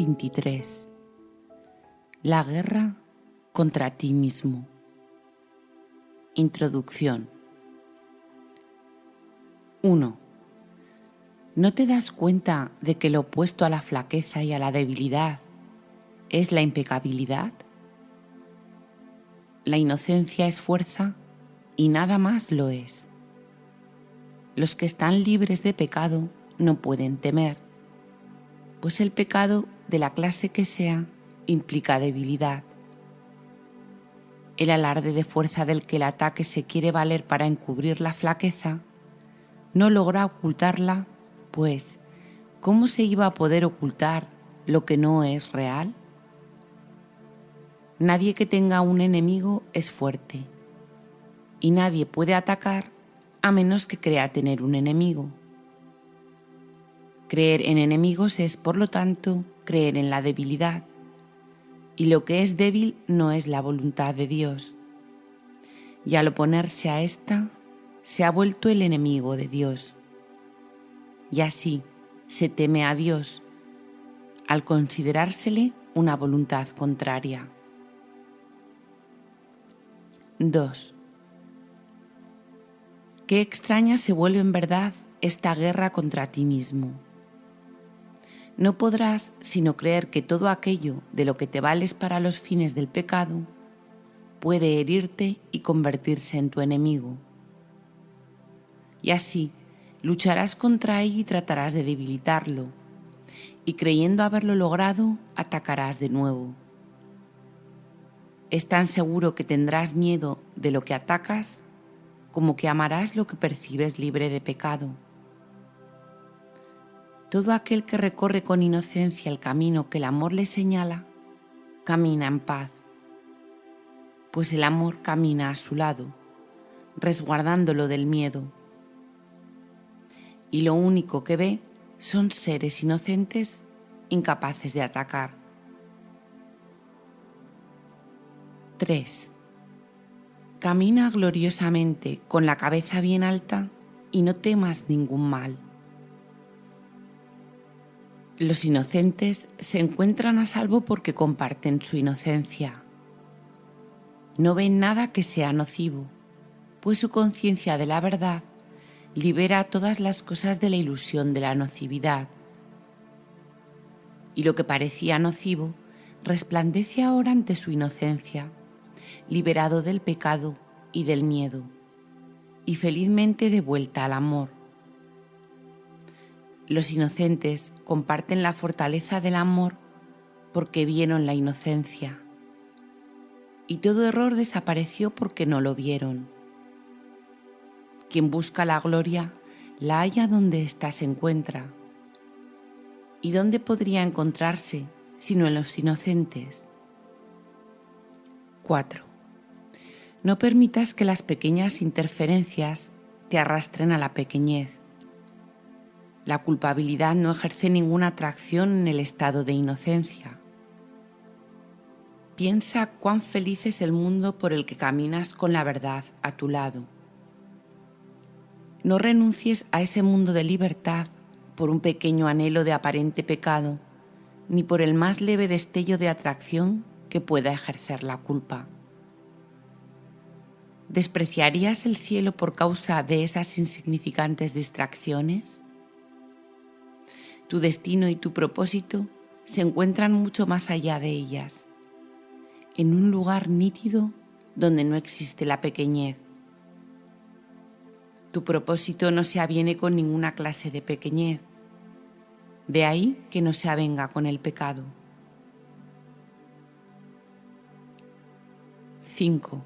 23. La guerra contra ti mismo. Introducción. 1. ¿No te das cuenta de que lo opuesto a la flaqueza y a la debilidad es la impecabilidad? La inocencia es fuerza y nada más lo es. Los que están libres de pecado no pueden temer, pues el pecado, de la clase que sea, implica debilidad. El alarde de fuerza del que el ataque se quiere valer para encubrir la flaqueza no logra ocultarla, pues ¿cómo se iba a poder ocultar lo que no es real? Nadie que tenga un enemigo es fuerte, y nadie puede atacar a menos que crea tener un enemigo. Creer en enemigos es, por lo tanto, creer en la debilidad, y lo que es débil no es la voluntad de Dios, y al oponerse a ésta, se ha vuelto el enemigo de Dios. Y así se teme a Dios, al considerársele una voluntad contraria. 2. Qué extraña se vuelve en verdad esta guerra contra ti mismo. No podrás sino creer que todo aquello de lo que te vales para los fines del pecado puede herirte y convertirse en tu enemigo. Y así lucharás contra ello y tratarás de debilitarlo, y creyendo haberlo logrado, atacarás de nuevo. Es tan seguro que tendrás miedo de lo que atacas como que amarás lo que percibes libre de pecado. Todo aquel que recorre con inocencia el camino que el amor le señala, camina en paz, pues el amor camina a su lado, resguardándolo del miedo. Y lo único que ve son seres inocentes, incapaces de atacar. 3. Camina gloriosamente con la cabeza bien alta y no temas ningún mal. Los inocentes se encuentran a salvo porque comparten su inocencia. No ven nada que sea nocivo, pues su conciencia de la verdad libera todas las cosas de la ilusión de la nocividad. Y lo que parecía nocivo resplandece ahora ante su inocencia, liberado del pecado y del miedo, y felizmente de vuelta al amor. Los inocentes comparten la fortaleza del amor porque vieron la inocencia, y todo error desapareció porque no lo vieron. Quien busca la gloria la halla donde ésta se encuentra. ¿Y dónde podría encontrarse sino en los inocentes? 4. No permitas que las pequeñas interferencias te arrastren a la pequeñez. La culpabilidad no ejerce ninguna atracción en el estado de inocencia. Piensa cuán feliz es el mundo por el que caminas con la verdad a tu lado. No renuncies a ese mundo de libertad por un pequeño anhelo de aparente pecado, ni por el más leve destello de atracción que pueda ejercer la culpa. ¿Despreciarías el cielo por causa de esas insignificantes distracciones? Tu destino y tu propósito se encuentran mucho más allá de ellas, en un lugar nítido donde no existe la pequeñez. Tu propósito no se aviene con ninguna clase de pequeñez, de ahí que no se avenga con el pecado. 5.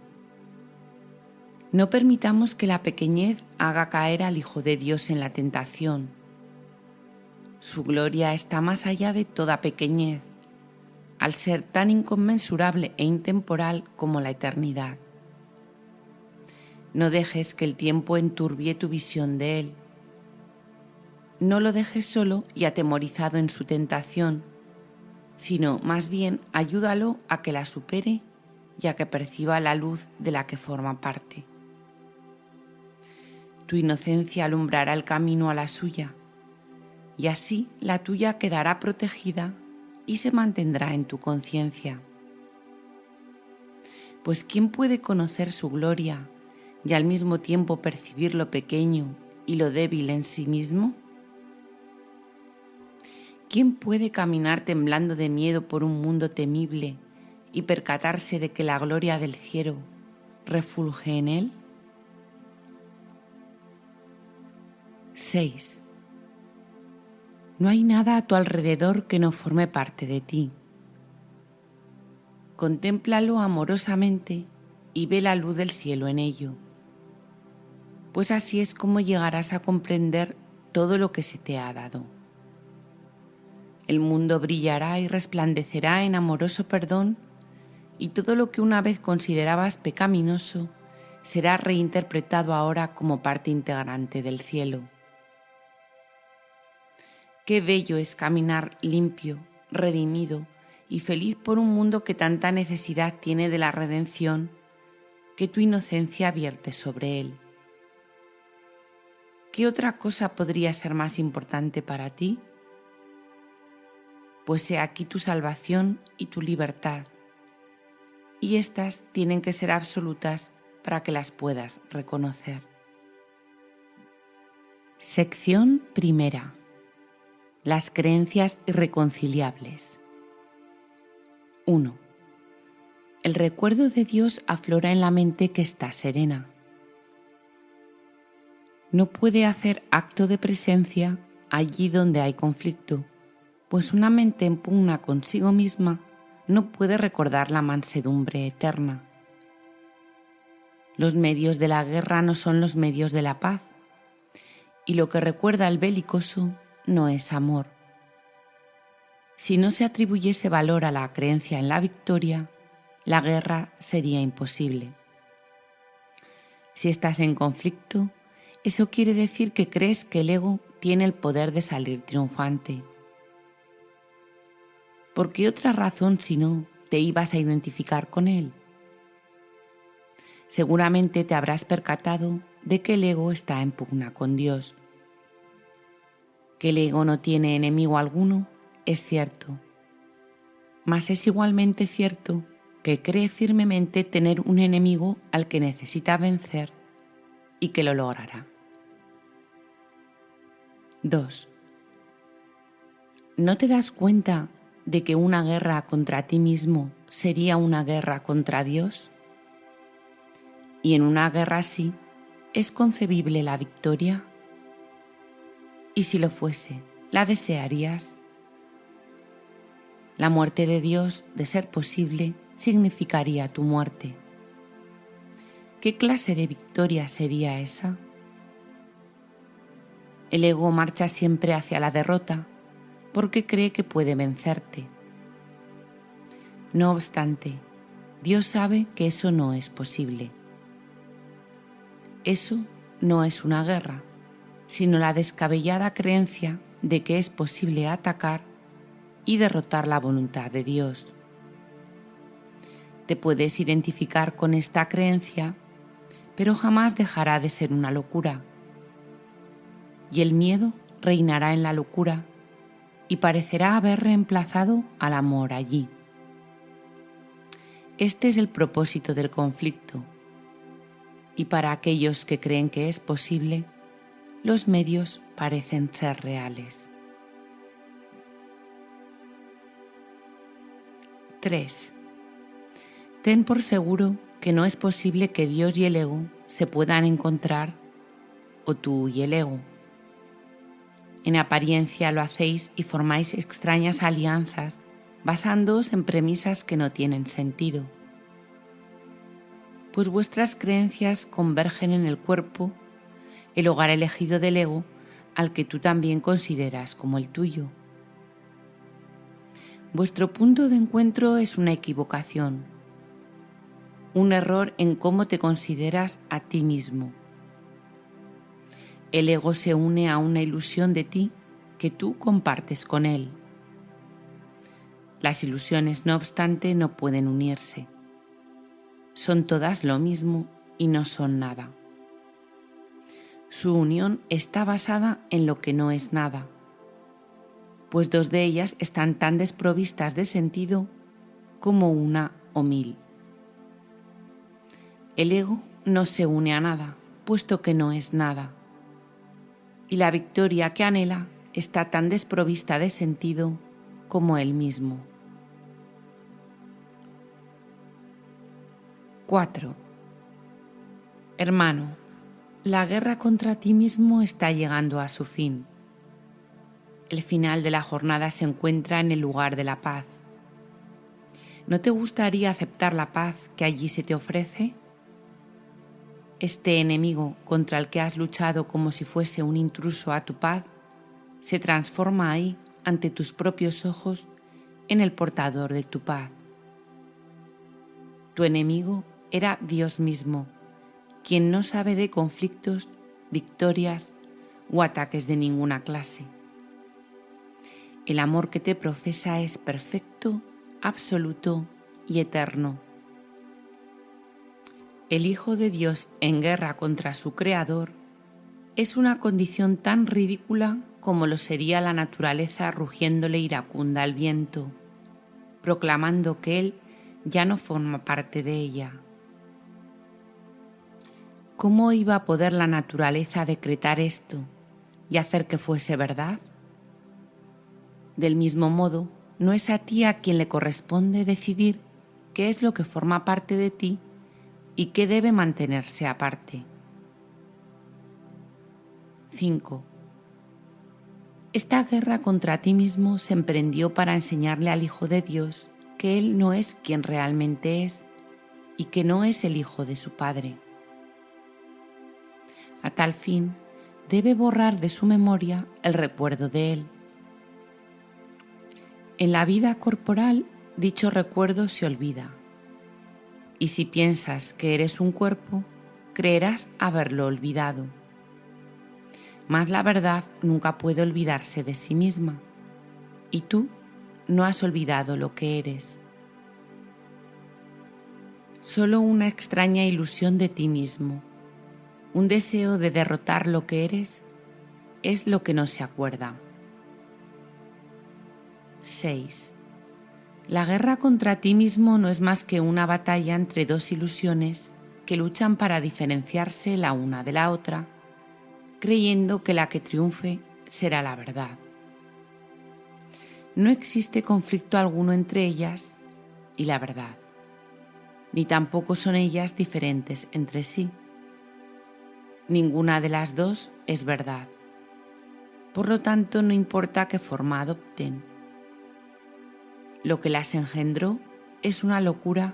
No permitamos que la pequeñez haga caer al Hijo de Dios en la tentación. Su gloria está más allá de toda pequeñez, al ser tan inconmensurable e intemporal como la eternidad. No dejes que el tiempo enturbie tu visión de Él. No lo dejes solo y atemorizado en su tentación, sino más bien ayúdalo a que la supere y a que perciba la luz de la que forma parte. Tu inocencia alumbrará el camino a la suya, y así la tuya quedará protegida y se mantendrá en tu conciencia. Pues ¿quién puede conocer su gloria y al mismo tiempo percibir lo pequeño y lo débil en sí mismo? ¿Quién puede caminar temblando de miedo por un mundo temible y percatarse de que la gloria del cielo refulge en él? 6. No hay nada a tu alrededor que no forme parte de ti. Contémplalo amorosamente y ve la luz del cielo en ello, pues así es como llegarás a comprender todo lo que se te ha dado. El mundo brillará y resplandecerá en amoroso perdón, y todo lo que una vez considerabas pecaminoso será reinterpretado ahora como parte integrante del cielo. Qué bello es caminar limpio, redimido y feliz por un mundo que tanta necesidad tiene de la redención que tu inocencia vierte sobre él. ¿Qué otra cosa podría ser más importante para ti? Pues he aquí tu salvación y tu libertad, y éstas tienen que ser absolutas para que las puedas reconocer. Sección primera. Las creencias irreconciliables. 1. El recuerdo de Dios aflora en la mente que está serena. No puede hacer acto de presencia allí donde hay conflicto, pues una mente en pugna consigo misma no puede recordar la mansedumbre eterna. Los medios de la guerra no son los medios de la paz, y lo que recuerda al belicoso no es amor. Si no se atribuyese valor a la creencia en la victoria, la guerra sería imposible. Si estás en conflicto, eso quiere decir que crees que el ego tiene el poder de salir triunfante. ¿Por qué otra razón si no te ibas a identificar con él? Seguramente te habrás percatado de que el ego está en pugna con Dios. Que el ego no tiene enemigo alguno es cierto, mas es igualmente cierto que cree firmemente tener un enemigo al que necesita vencer y que lo logrará. 2. ¿No te das cuenta de que una guerra contra ti mismo sería una guerra contra Dios? Y en una guerra así, ¿es concebible la victoria? Y si lo fuese, ¿la desearías? La muerte de Dios, de ser posible, significaría tu muerte. ¿Qué clase de victoria sería esa? El ego marcha siempre hacia la derrota porque cree que puede vencerte. No obstante, Dios sabe que eso no es posible. Eso no es una guerra, sino la descabellada creencia de que es posible atacar y derrotar la voluntad de Dios. Te puedes identificar con esta creencia, pero jamás dejará de ser una locura. Y el miedo reinará en la locura y parecerá haber reemplazado al amor allí. Este es el propósito del conflicto, y para aquellos que creen que es posible, los medios parecen ser reales. 3. Ten por seguro que no es posible que Dios y el ego se puedan encontrar, o tú y el ego. En apariencia lo hacéis y formáis extrañas alianzas basándoos en premisas que no tienen sentido. Pues vuestras creencias convergen en el cuerpo, el hogar elegido del ego, al que tú también consideras como el tuyo. Vuestro punto de encuentro es una equivocación, un error en cómo te consideras a ti mismo. El ego se une a una ilusión de ti que tú compartes con él. Las ilusiones, no obstante, no pueden unirse. Son todas lo mismo y no son nada. Su unión está basada en lo que no es nada, pues 2 de ellas están tan desprovistas de sentido como 1 o 1000. El ego no se une a nada, puesto que no es nada. Y la victoria que anhela está tan desprovista de sentido como él mismo. 4. Hermano, la guerra contra ti mismo está llegando a su fin. El final de la jornada se encuentra en el lugar de la paz. ¿No te gustaría aceptar la paz que allí se te ofrece? Este enemigo contra el que has luchado como si fuese un intruso a tu paz, se transforma ahí, ante tus propios ojos, en el portador de tu paz. Tu enemigo era Dios mismo, quien no sabe de conflictos, victorias o ataques de ninguna clase. El amor que te profesa es perfecto, absoluto y eterno. El Hijo de Dios en guerra contra su Creador es una condición tan ridícula como lo sería la naturaleza rugiéndole iracunda al viento, proclamando que Él ya no forma parte de ella. ¿Cómo iba a poder la naturaleza decretar esto y hacer que fuese verdad? Del mismo modo, no es a ti a quien le corresponde decidir qué es lo que forma parte de ti y qué debe mantenerse aparte. 5. Esta guerra contra ti mismo se emprendió para enseñarle al Hijo de Dios que Él no es quien realmente es y que no es el Hijo de su Padre. A tal fin, debe borrar de su memoria el recuerdo de Él. En la vida corporal, dicho recuerdo se olvida. Y si piensas que eres un cuerpo, creerás haberlo olvidado. Mas la verdad nunca puede olvidarse de sí misma, y tú no has olvidado lo que eres. Solo una extraña ilusión de ti mismo, un deseo de derrotar lo que eres, es lo que no se acuerda. 6. La guerra contra ti mismo no es más que una batalla entre 2 ilusiones que luchan para diferenciarse la una de la otra, creyendo que la que triunfe será la verdad. No existe conflicto alguno entre ellas y la verdad, ni tampoco son ellas diferentes entre sí. Ninguna de las dos es verdad. Por lo tanto, no importa qué forma adopten. Lo que las engendró es una locura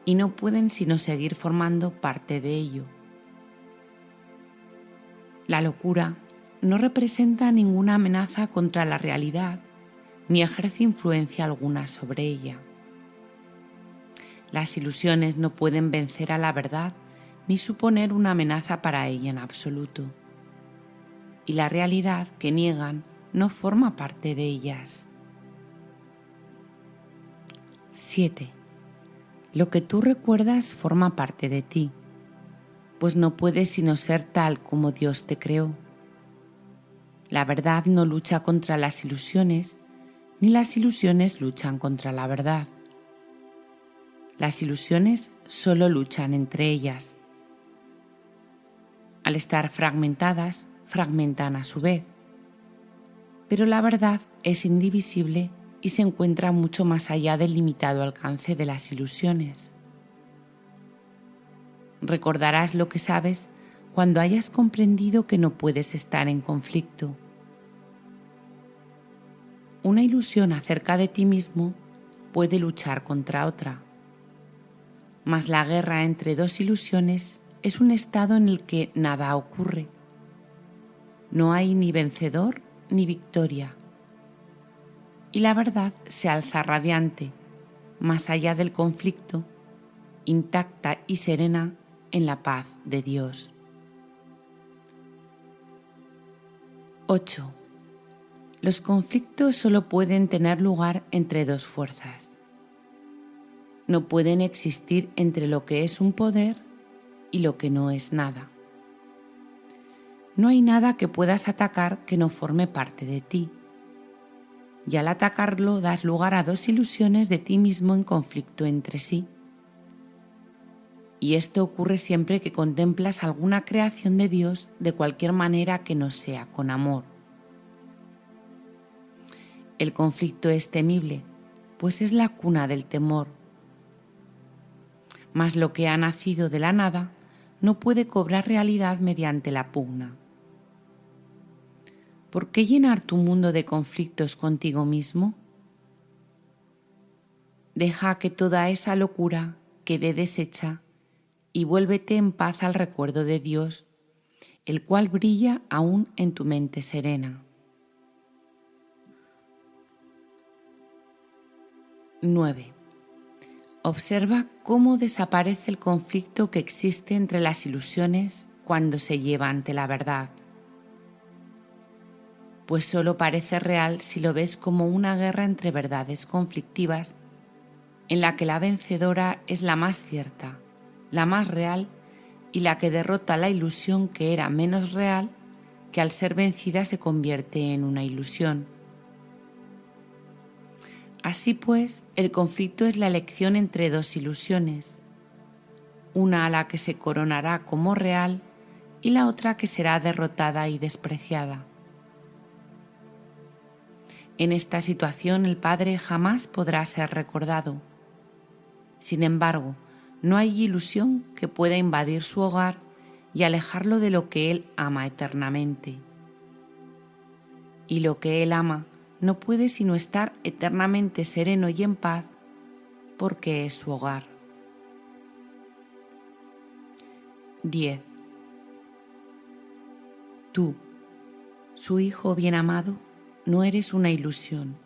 y no pueden sino seguir formando parte de ello. La locura no representa ninguna amenaza contra la realidad ni ejerce influencia alguna sobre ella. Las ilusiones no pueden vencer a la verdad ni suponer una amenaza para ella en absoluto. Y la realidad que niegan no forma parte de ellas. 7. Lo que tú recuerdas forma parte de ti, pues no puedes sino ser tal como Dios te creó. La verdad no lucha contra las ilusiones, ni las ilusiones luchan contra la verdad. Las ilusiones solo luchan entre ellas. Al estar fragmentadas, fragmentan a su vez. Pero la verdad es indivisible y se encuentra mucho más allá del limitado alcance de las ilusiones. Recordarás lo que sabes cuando hayas comprendido que no puedes estar en conflicto. Una ilusión acerca de ti mismo puede luchar contra otra, mas la guerra entre 2 ilusiones es un estado en el que nada ocurre. No hay ni vencedor ni victoria. Y la verdad se alza radiante, más allá del conflicto, intacta y serena en la paz de Dios. 8. Los conflictos solo pueden tener lugar entre 2 fuerzas. No pueden existir entre lo que es un poder y lo que no es nada. No hay nada que puedas atacar que no forme parte de ti. y al atacarlo das lugar a dos ilusiones de ti mismo en conflicto entre sí. Y esto ocurre siempre que contemplas alguna creación de Dios de cualquier manera que no sea con amor. El conflicto es temible, pues es la cuna del temor. Mas lo que ha nacido de la nada no puede cobrar realidad mediante la pugna. ¿Por qué llenar tu mundo de conflictos contigo mismo? Deja que toda esa locura quede deshecha y vuélvete en paz al recuerdo de Dios, el cual brilla aún en tu mente serena. 9. Observa cómo desaparece el conflicto que existe entre las ilusiones cuando se lleva ante la verdad, pues solo parece real si lo ves como una guerra entre verdades conflictivas en la que la vencedora es la más cierta, la más real y la que derrota la ilusión que era menos real, que al ser vencida se convierte en una ilusión. Así pues, el conflicto es la elección entre dos ilusiones, una a la que se coronará como real y la otra que será derrotada y despreciada. En esta situación el Padre jamás podrá ser recordado. Sin embargo, no hay ilusión que pueda invadir su hogar y alejarlo de lo que Él ama eternamente. Y lo que Él ama no puede sino estar eternamente sereno y en paz porque es su hogar. 10. Tú, su Hijo bien amado, no eres una ilusión,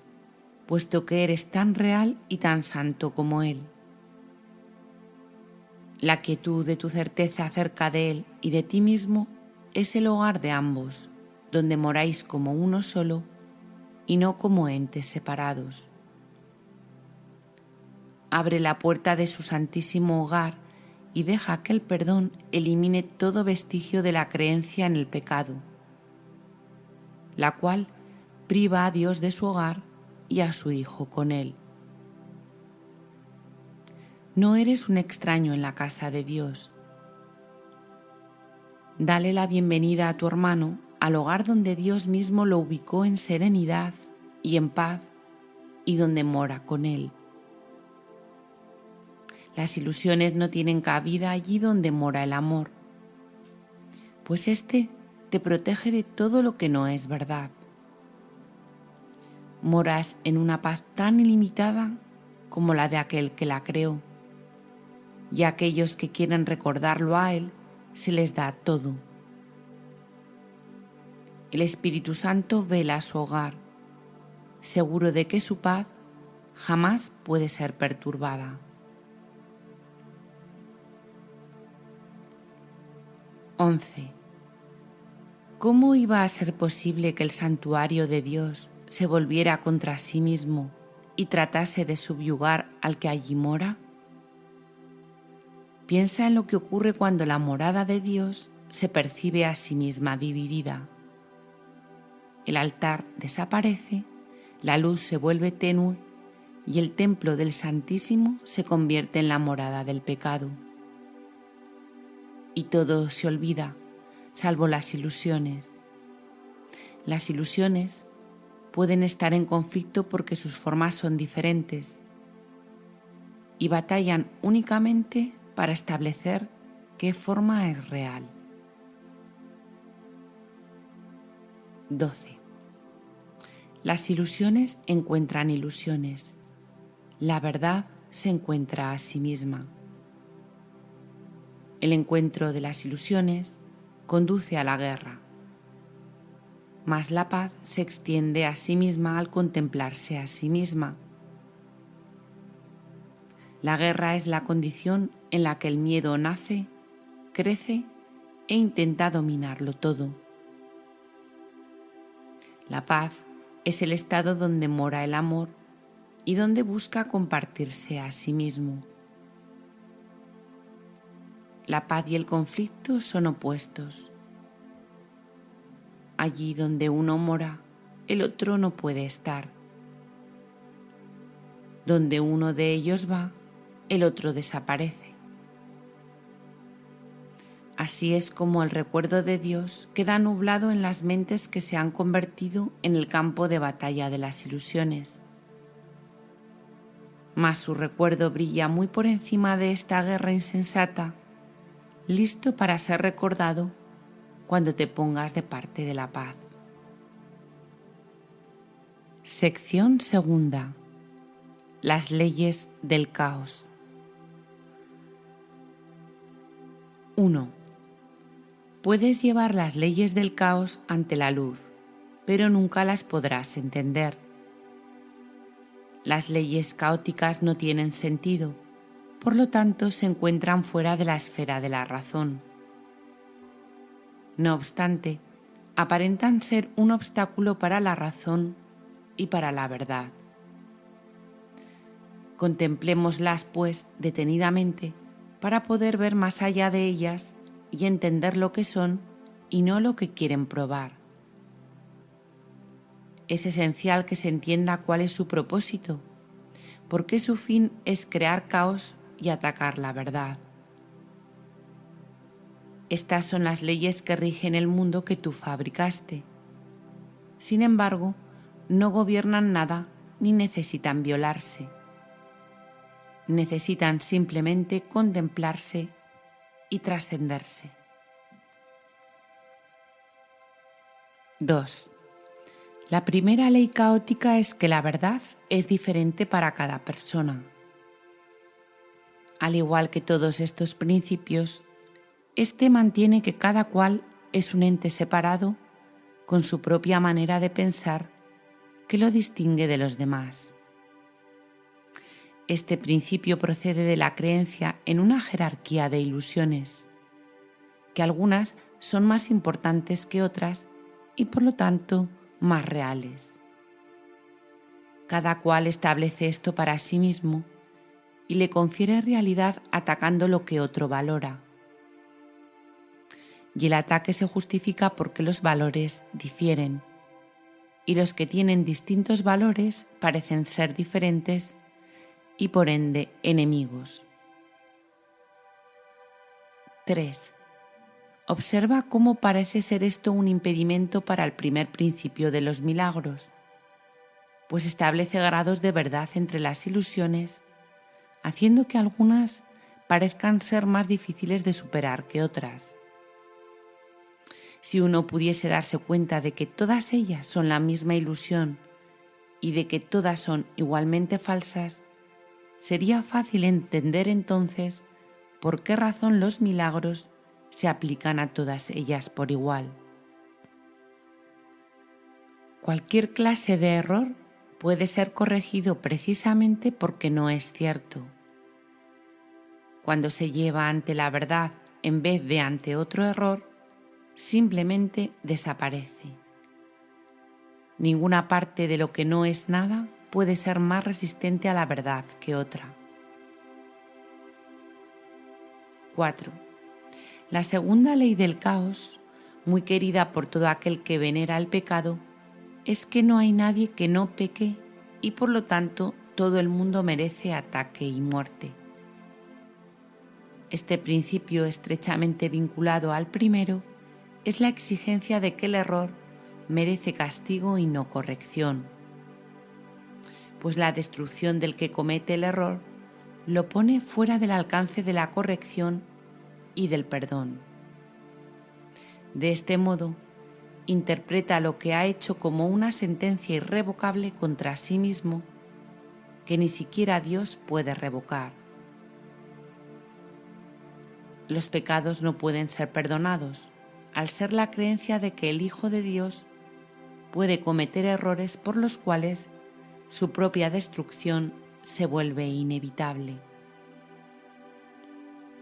puesto que eres tan real y tan santo como Él. La quietud de tu certeza acerca de Él y de ti mismo es el hogar de ambos, donde moráis como uno solo y no como entes separados. Abre la puerta de su santísimo hogar y deja que el perdón elimine todo vestigio de la creencia en el pecado, la cual priva a Dios de su hogar y a su Hijo con él. No eres un extraño en la casa de Dios. Dale la bienvenida a tu hermano al hogar donde Dios mismo lo ubicó en serenidad y en paz y donde mora con él. Las ilusiones no tienen cabida allí donde mora el amor, pues éste te protege de todo lo que no es verdad. Moras en una paz tan ilimitada como la de aquel que la creó, y a aquellos que quieren recordarlo a Él se les da todo. El Espíritu Santo vela su hogar, seguro de que su paz jamás puede ser perturbada. 11. ¿Cómo iba a ser posible que el santuario de Dios se volviera contra sí mismo y tratase de subyugar al que allí mora? Piensa en lo que ocurre cuando la morada de Dios se percibe a sí misma dividida. El altar desaparece, la luz se vuelve tenue y el templo del Santísimo se convierte en la morada del pecado. Y todo se olvida, salvo las ilusiones. Las ilusiones pueden estar en conflicto porque sus formas son diferentes y batallan únicamente para establecer qué forma es real. 12. Las ilusiones encuentran ilusiones. La verdad se encuentra a sí misma. El encuentro de las ilusiones conduce a la guerra, mas la paz se extiende a sí misma al contemplarse a sí misma. La guerra es la condición en la que el miedo nace, crece e intenta dominarlo todo. La paz es el estado donde mora el amor y donde busca compartirse a sí mismo. La paz y el conflicto son opuestos. Allí donde uno mora, el otro no puede estar. Donde uno de ellos va, el otro desaparece. Así es como el recuerdo de Dios queda nublado en las mentes que se han convertido en el campo de batalla de las ilusiones. Mas su recuerdo brilla muy por encima de esta guerra insensata, listo para ser recordado cuando te pongas de parte de la paz. Sección segunda. Las leyes del caos. 1. Puedes llevar las leyes del caos ante la luz, pero nunca las podrás entender. Las leyes caóticas no tienen sentido, por lo tanto se encuentran fuera de la esfera de la razón. No obstante, aparentan ser un obstáculo para la razón y para la verdad. Contemplémoslas, pues, detenidamente para poder ver más allá de ellas y entender lo que son y no lo que quieren probar. Es esencial que se entienda cuál es su propósito, porque su fin es crear caos y atacar la verdad. Estas son las leyes que rigen el mundo que tú fabricaste. Sin embargo, no gobiernan nada ni necesitan violarse. Necesitan simplemente contemplarse y trascenderse. 2. La primera ley caótica es que la verdad es diferente para cada persona. Al igual que todos estos principios, este mantiene que cada cual es un ente separado con su propia manera de pensar que lo distingue de los demás. Este principio procede de la creencia en una jerarquía de ilusiones, que algunas son más importantes que otras y por lo tanto más reales. Cada cual establece esto para sí mismo y le confiere realidad atacando lo que otro valora. Y el ataque se justifica porque los valores difieren, y los que tienen distintos valores parecen ser diferentes y por ende enemigos. 3. Observa cómo parece ser esto un impedimento para el primer principio de los milagros, pues establece grados de verdad entre las ilusiones, haciendo que algunas parezcan ser más difíciles de superar que otras. Si uno pudiese darse cuenta de que todas ellas son la misma ilusión y de que todas son igualmente falsas, sería fácil entender entonces por qué razón los milagros se aplican a todas ellas por igual. Cualquier clase de error puede ser corregido precisamente porque no es cierto. Cuando se lleva ante la verdad en vez de ante otro error, simplemente desaparece. Ninguna parte de lo que no es nada puede ser más resistente a la verdad que otra. 4. La segunda ley del caos, muy querida por todo aquel que venera el pecado, es que no hay nadie que no peque y por lo tanto todo el mundo merece ataque y muerte. Este principio estrechamente vinculado al primero es la exigencia de que el error merece castigo y no corrección, pues la destrucción del que comete el error lo pone fuera del alcance de la corrección y del perdón. De este modo, interpreta lo que ha hecho como una sentencia irrevocable contra sí mismo que ni siquiera Dios puede revocar. Los pecados no pueden ser perdonados, al ser la creencia de que el Hijo de Dios puede cometer errores por los cuales su propia destrucción se vuelve inevitable.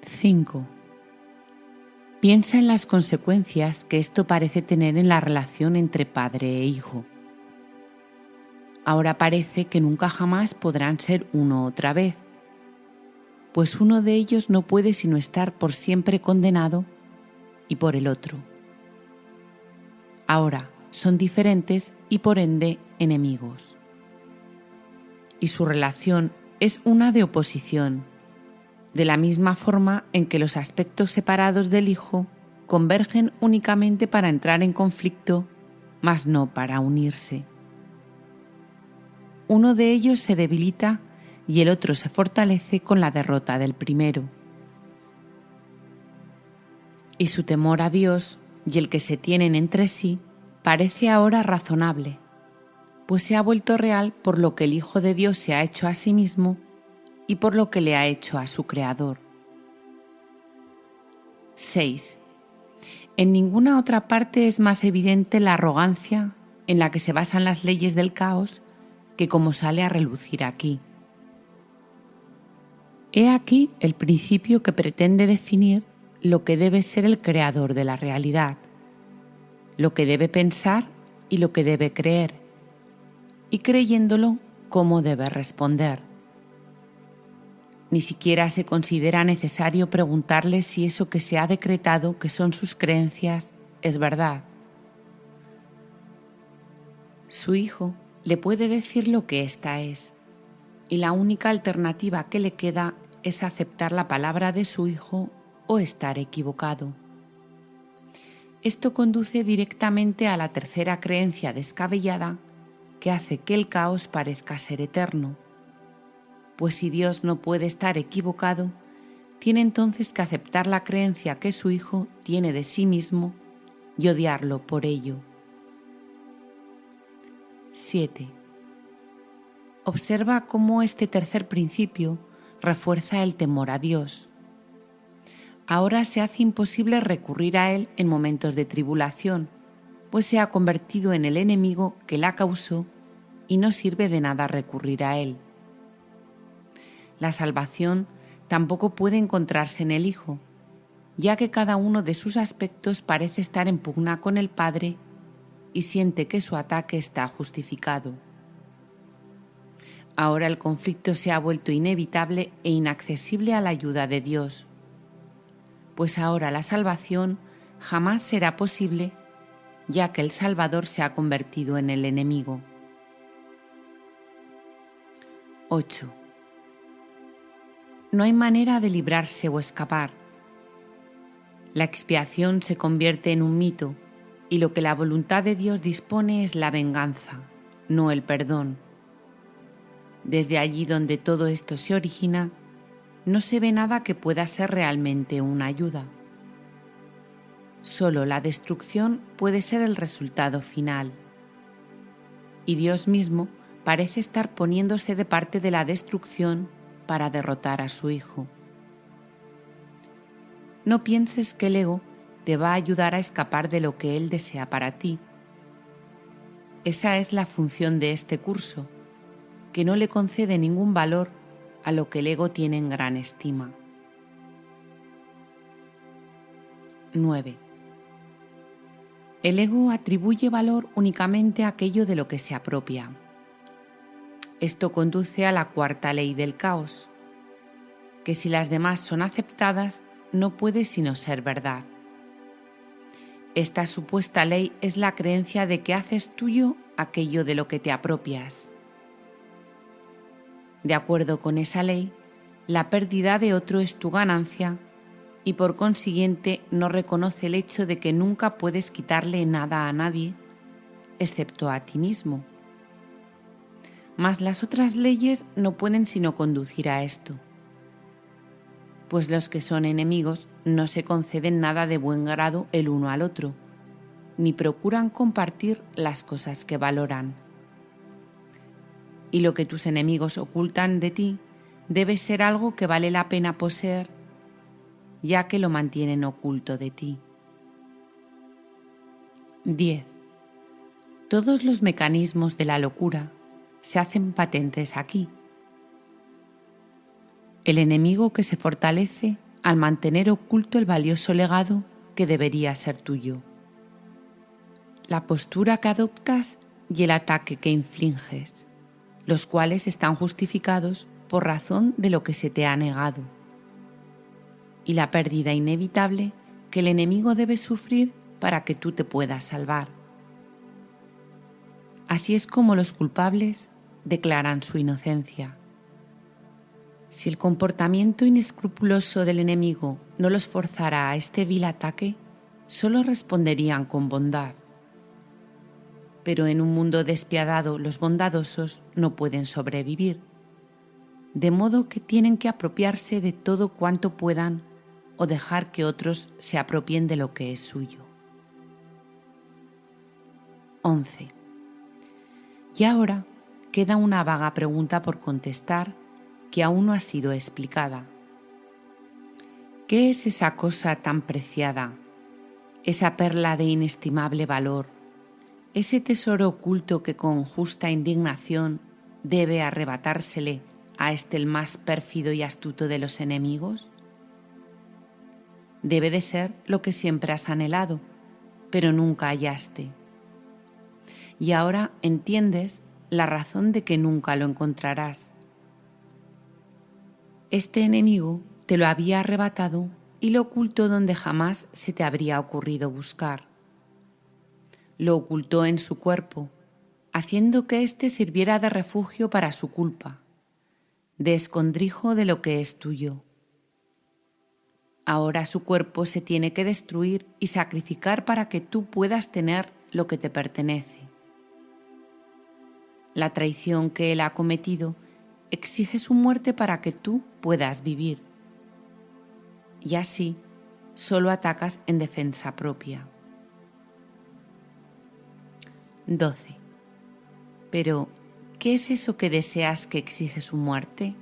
5. Piensa en las consecuencias que esto parece tener en la relación entre padre e hijo. Ahora parece que nunca jamás podrán ser uno otra vez, pues uno de ellos no puede sino estar por siempre condenado y por el otro. Ahora son diferentes y por ende enemigos. y su relación es una de oposición, de la misma forma en que los aspectos separados del Hijo convergen únicamente para entrar en conflicto, mas no para unirse. Uno de ellos se debilita y el otro se fortalece con la derrota del primero. Y su temor a Dios y el que se tienen entre sí parece ahora razonable, pues se ha vuelto real por lo que el Hijo de Dios se ha hecho a sí mismo y por lo que le ha hecho a su Creador. 6. En ninguna otra parte es más evidente la arrogancia en la que se basan las leyes del caos que como sale a relucir aquí. He aquí el principio que pretende definir lo que debe ser el creador de la realidad, lo que debe pensar y lo que debe creer, y creyéndolo, cómo debe responder. Ni siquiera se considera necesario preguntarle si eso que se ha decretado que son sus creencias es verdad. Su Hijo le puede decir lo que ésta es, y la única alternativa que le queda es aceptar la palabra de su Hijo o estar equivocado. Esto conduce directamente a la tercera creencia descabellada que hace que el caos parezca ser eterno, pues si Dios no puede estar equivocado, tiene entonces que aceptar la creencia que su Hijo tiene de sí mismo y odiarlo por ello. 7. Observa cómo este tercer principio refuerza el temor a Dios. Ahora se hace imposible recurrir a Él en momentos de tribulación, pues se ha convertido en el enemigo que la causó y no sirve de nada recurrir a Él. La salvación tampoco puede encontrarse en el Hijo, ya que cada uno de sus aspectos parece estar en pugna con el Padre y siente que su ataque está justificado. Ahora el conflicto se ha vuelto inevitable e inaccesible a la ayuda de Dios, pues ahora la salvación jamás será posible, ya que el Salvador se ha convertido en el enemigo. 8. No hay manera de librarse o escapar. La expiación se convierte en un mito y lo que la voluntad de Dios dispone es la venganza, no el perdón. Desde allí donde todo esto se origina, no se ve nada que pueda ser realmente una ayuda. Solo la destrucción puede ser el resultado final. Y Dios mismo parece estar poniéndose de parte de la destrucción para derrotar a su Hijo. No pienses que el ego te va a ayudar a escapar de lo que Él desea para ti. Esa es la función de este curso, que no le concede ningún valor a lo que el ego tiene en gran estima. 9. El ego atribuye valor únicamente a aquello de lo que se apropia. Esto conduce a la cuarta ley del caos, que si las demás son aceptadas, no puede sino ser verdad. Esta supuesta ley es la creencia de que haces tuyo aquello de lo que te apropias. De acuerdo con esa ley, la pérdida de otro es tu ganancia y por consiguiente no reconoce el hecho de que nunca puedes quitarle nada a nadie, excepto a ti mismo. Mas las otras leyes no pueden sino conducir a esto, pues los que son enemigos no se conceden nada de buen grado el uno al otro, ni procuran compartir las cosas que valoran. Y lo que tus enemigos ocultan de ti debe ser algo que vale la pena poseer, ya que lo mantienen oculto de ti. 10. Todos los mecanismos de la locura se hacen patentes aquí. El enemigo que se fortalece al mantener oculto el valioso legado que debería ser tuyo. La postura que adoptas y el ataque que infliges, los cuales están justificados por razón de lo que se te ha negado, y la pérdida inevitable que el enemigo debe sufrir para que tú te puedas salvar. Así es como los culpables declaran su inocencia. Si el comportamiento inescrupuloso del enemigo no los forzara a este vil ataque, solo responderían con bondad. Pero en un mundo despiadado los bondadosos no pueden sobrevivir, de modo que tienen que apropiarse de todo cuanto puedan o dejar que otros se apropien de lo que es suyo. 11. Y ahora queda una vaga pregunta por contestar que aún no ha sido explicada. ¿Qué es esa cosa tan preciada, esa perla de inestimable valor, ese tesoro oculto que con justa indignación debe arrebatársele a este el más pérfido y astuto de los enemigos? Debe de ser lo que siempre has anhelado, pero nunca hallaste. Y ahora entiendes la razón de que nunca lo encontrarás. Este enemigo te lo había arrebatado y lo ocultó donde jamás se te habría ocurrido buscar. Lo ocultó en su cuerpo, haciendo que éste sirviera de refugio para su culpa, de escondrijo de lo que es tuyo. Ahora su cuerpo se tiene que destruir y sacrificar para que tú puedas tener lo que te pertenece. La traición que él ha cometido exige su muerte para que tú puedas vivir. Y así solo atacas en defensa propia. 12. Pero, ¿qué es eso que deseas que exige su muerte?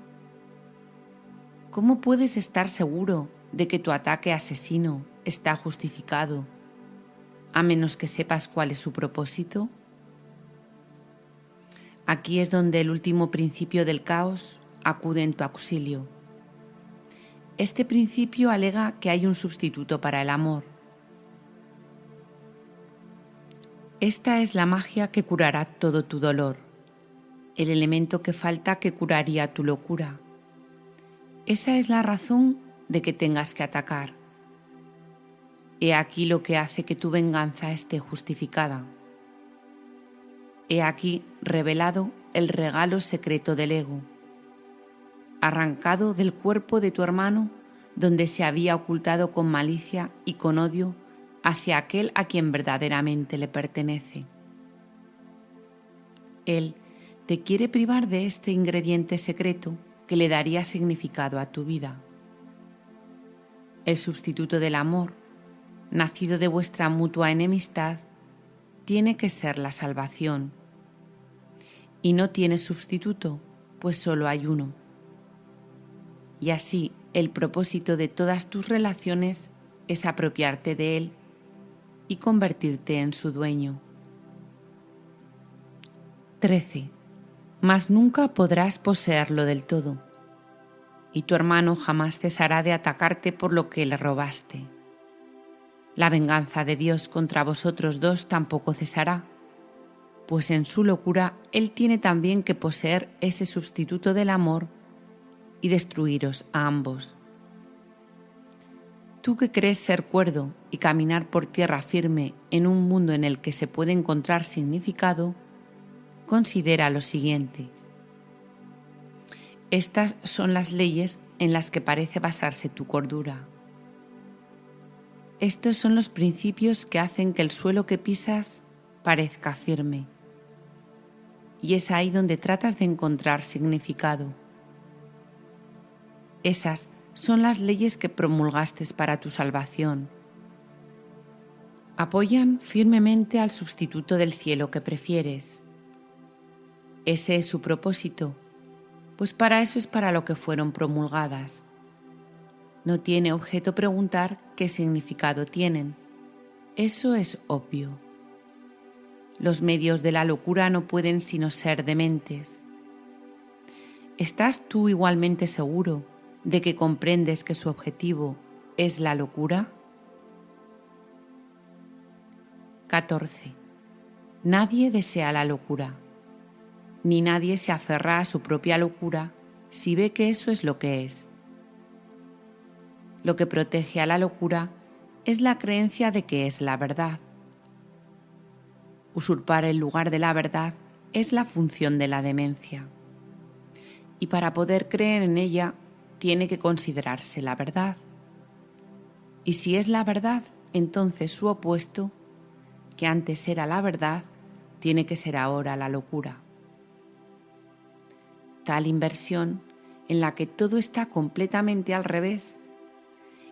¿Cómo puedes estar seguro de que tu ataque asesino está justificado, a menos que sepas cuál es su propósito? Aquí es donde el último principio del caos acude en tu auxilio. Este principio alega que hay un sustituto para el amor. Esta es la magia que curará todo tu dolor, el elemento que falta que curaría tu locura. Esa es la razón de que tengas que atacar. He aquí lo que hace que tu venganza esté justificada. He aquí revelado el regalo secreto del ego, arrancado del cuerpo de tu hermano donde se había ocultado con malicia y con odio hacia aquel a quien verdaderamente le pertenece. Él te quiere privar de este ingrediente secreto que le daría significado a tu vida. El sustituto del amor, nacido de vuestra mutua enemistad, tiene que ser la salvación. Y no tiene sustituto, pues solo hay uno. Y así el propósito de todas tus relaciones es apropiarte de él y convertirte en su dueño. 13. Mas nunca podrás poseerlo del todo, y tu hermano jamás cesará de atacarte por lo que le robaste. La venganza de Dios contra vosotros dos tampoco cesará, pues en su locura él tiene también que poseer ese sustituto del amor y destruiros a ambos. Tú que crees ser cuerdo y caminar por tierra firme en un mundo en el que se puede encontrar significado, considera lo siguiente. Estas son las leyes en las que parece basarse tu cordura. Estos son los principios que hacen que el suelo que pisas parezca firme. Y es ahí donde tratas de encontrar significado. Esas son las leyes que promulgaste para tu salvación. Apoyan firmemente al sustituto del cielo que prefieres. Ese es su propósito, pues para eso es para lo que fueron promulgadas. No tiene objeto preguntar qué significado tienen. Eso es obvio. Los medios de la locura no pueden sino ser dementes. ¿Estás tú igualmente seguro de que comprendes que su objetivo es la locura? 14. Nadie desea la locura, ni nadie se aferra a su propia locura si ve que eso es lo que es. Lo que protege a la locura es la creencia de que es la verdad. Usurpar el lugar de la verdad es la función de la demencia. Y para poder creer en ella, tiene que considerarse la verdad. Y si es la verdad, entonces su opuesto, que antes era la verdad, tiene que ser ahora la locura. Tal inversión, en la que todo está completamente al revés,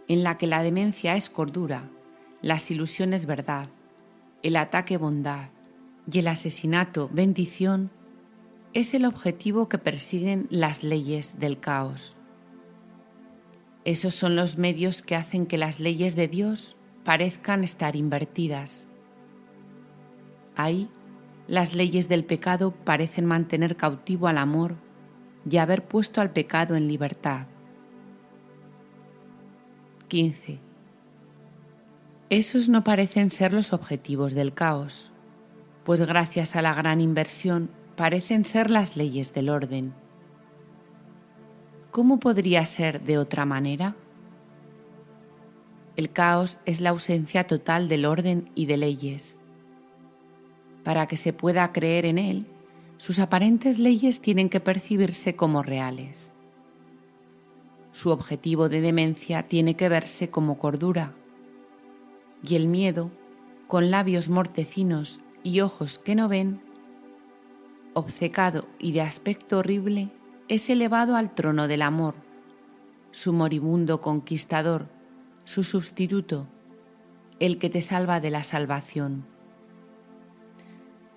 en la que la demencia es cordura, las ilusiones verdad, el ataque bondad y el asesinato bendición, es el objetivo que persiguen las leyes del caos. Esos son los medios que hacen que las leyes de Dios parezcan estar invertidas. Ahí, las leyes del pecado parecen mantener cautivo al amor y haber puesto al pecado en libertad. 15. Esos no parecen ser los objetivos del caos, pues gracias a la gran inversión parecen ser las leyes del orden. ¿Cómo podría ser de otra manera? El caos es la ausencia total del orden y de leyes. Para que se pueda creer en él, sus aparentes leyes tienen que percibirse como reales. Su objetivo de demencia tiene que verse como cordura, y el miedo, con labios mortecinos y ojos que no ven, obcecado y de aspecto horrible, es elevado al trono del amor, su moribundo conquistador, su sustituto, el que te salva de la salvación.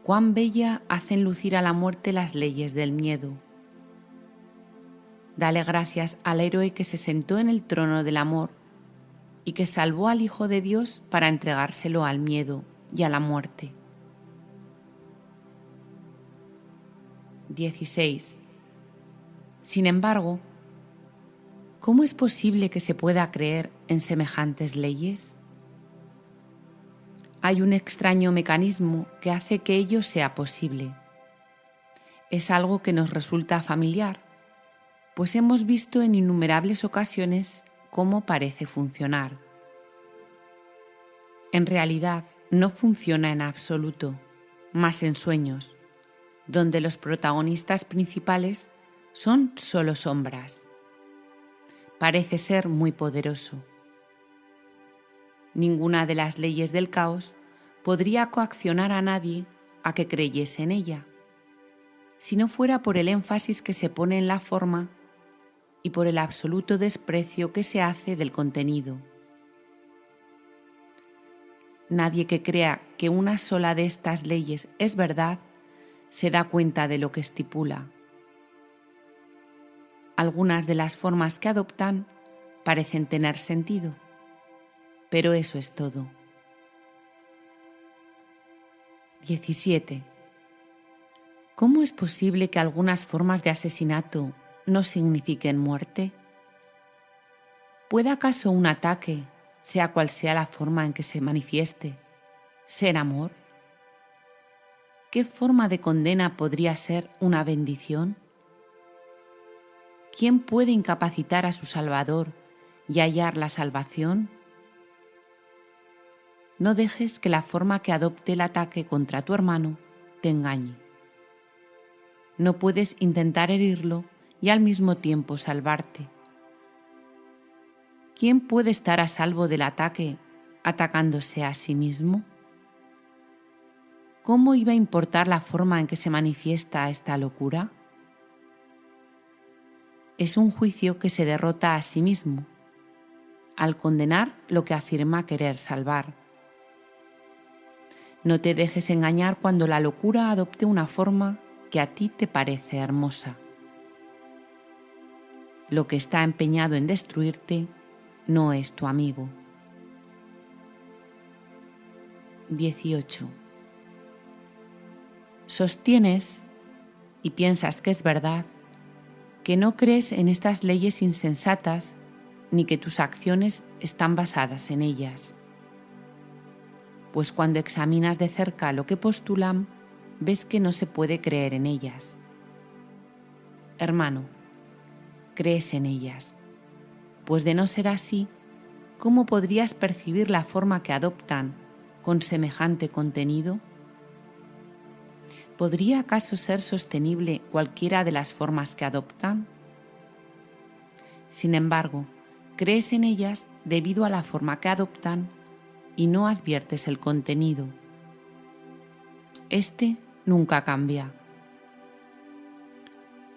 Cuán bella hacen lucir a la muerte las leyes del miedo. Dale gracias al héroe que se sentó en el trono del amor y que salvó al Hijo de Dios para entregárselo al miedo y a la muerte. 16. Sin embargo, ¿cómo es posible que se pueda creer en semejantes leyes? Hay un extraño mecanismo que hace que ello sea posible. Es algo que nos resulta familiar, pues hemos visto en innumerables ocasiones cómo parece funcionar. En realidad, no funciona en absoluto, más en sueños, donde los protagonistas principales son solo sombras. Parece ser muy poderoso. Ninguna de las leyes del caos podría coaccionar a nadie a que creyese en ella, si no fuera por el énfasis que se pone en la forma y por el absoluto desprecio que se hace del contenido. Nadie que crea que una sola de estas leyes es verdad se da cuenta de lo que estipula. Algunas de las formas que adoptan parecen tener sentido, pero eso es todo. 17. ¿Cómo es posible que algunas formas de asesinato no signifiquen muerte? ¿Puede acaso un ataque, sea cual sea la forma en que se manifieste, ser amor? ¿Qué forma de condena podría ser una bendición? ¿Quién puede incapacitar a su Salvador y hallar la salvación? No dejes que la forma que adopte el ataque contra tu hermano te engañe. No puedes intentar herirlo y al mismo tiempo salvarte. ¿Quién puede estar a salvo del ataque atacándose a sí mismo? ¿Cómo iba a importar la forma en que se manifiesta esta locura? Es un juicio que se derrota a sí mismo, al condenar lo que afirma querer salvar. No te dejes engañar cuando la locura adopte una forma que a ti te parece hermosa. Lo que está empeñado en destruirte no es tu amigo. 18. Sostienes, y piensas que es verdad, que no crees en estas leyes insensatas ni que tus acciones están basadas en ellas. Pues cuando examinas de cerca lo que postulan, ves que no se puede creer en ellas. Hermano, crees en ellas, pues de no ser así, ¿cómo podrías percibir la forma que adoptan con semejante contenido? ¿podría acaso ser sostenible cualquiera de las formas que adoptan? Sin embargo, crees en ellas debido a la forma que adoptan y no adviertes el contenido. Este nunca cambia.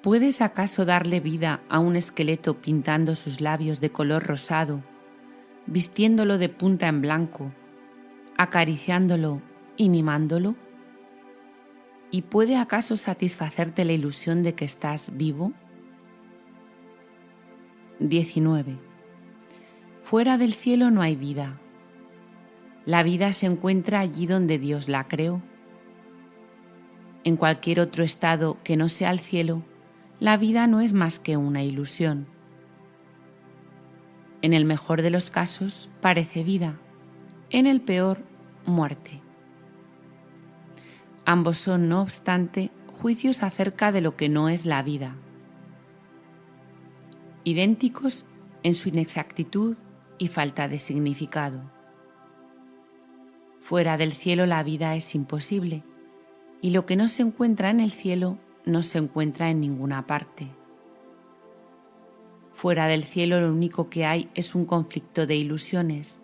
¿Puedes acaso darle vida a un esqueleto pintando sus labios de color rosado, vistiéndolo de punta en blanco, acariciándolo y mimándolo? ¿Y puede acaso satisfacerte la ilusión de que estás vivo? 19. Fuera del cielo no hay vida. La vida se encuentra allí donde Dios la creó. En cualquier otro estado que no sea el cielo, la vida no es más que una ilusión. En el mejor de los casos parece vida, en el peor, muerte. Ambos son, no obstante, juicios acerca de lo que no es la vida, idénticos en su inexactitud y falta de significado. Fuera del cielo la vida es imposible, y lo que no se encuentra en el cielo no se encuentra en ninguna parte. Fuera del cielo lo único que hay es un conflicto de ilusiones,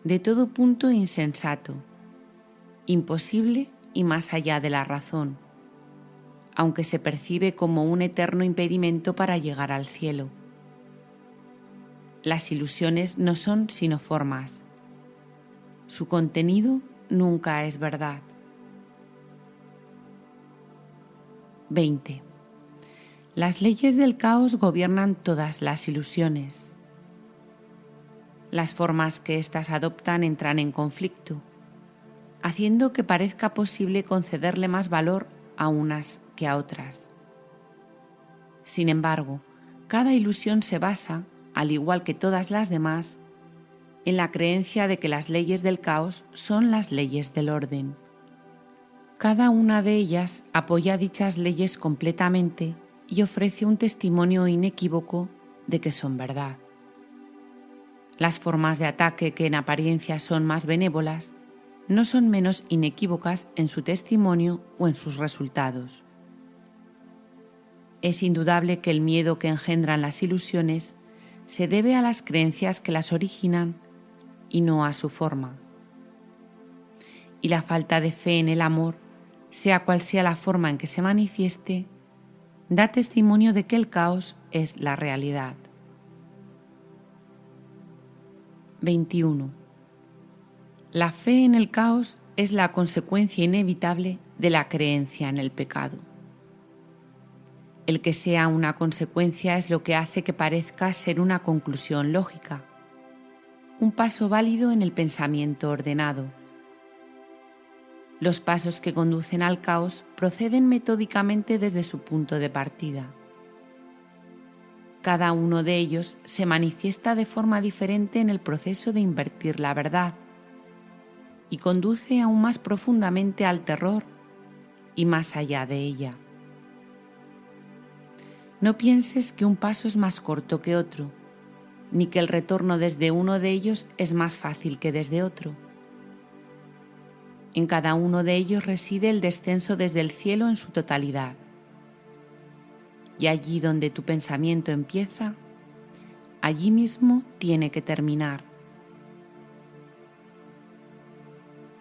de todo punto insensato, imposible y más allá de la razón, aunque se percibe como un eterno impedimento para llegar al cielo. Las ilusiones no son sino formas. Su contenido nunca es verdad. 20. Las leyes del caos gobiernan todas las ilusiones. Las formas que éstas adoptan entran en conflicto, haciendo que parezca posible concederle más valor a unas que a otras. Sin embargo, cada ilusión se basa, al igual que todas las demás, en la creencia de que las leyes del caos son las leyes del orden. Cada una de ellas apoya dichas leyes completamente y ofrece un testimonio inequívoco de que son verdad. Las formas de ataque que en apariencia son más benévolas no son menos inequívocas en su testimonio o en sus resultados. Es indudable que el miedo que engendran las ilusiones se debe a las creencias que las originan y no a su forma. Y la falta de fe en el amor, sea cual sea la forma en que se manifieste, da testimonio de que el caos es la realidad. 21. La fe en el caos es la consecuencia inevitable de la creencia en el pecado. El que sea una consecuencia es lo que hace que parezca ser una conclusión lógica, un paso válido en el pensamiento ordenado. Los pasos que conducen al caos proceden metódicamente desde su punto de partida. Cada uno de ellos se manifiesta de forma diferente en el proceso de invertir la verdad y conduce aún más profundamente al terror y más allá de ella. No pienses que un paso es más corto que otro, ni que el retorno desde uno de ellos es más fácil que desde otro. En cada uno de ellos reside el descenso desde el cielo en su totalidad. Y allí donde tu pensamiento empieza, allí mismo tiene que terminar.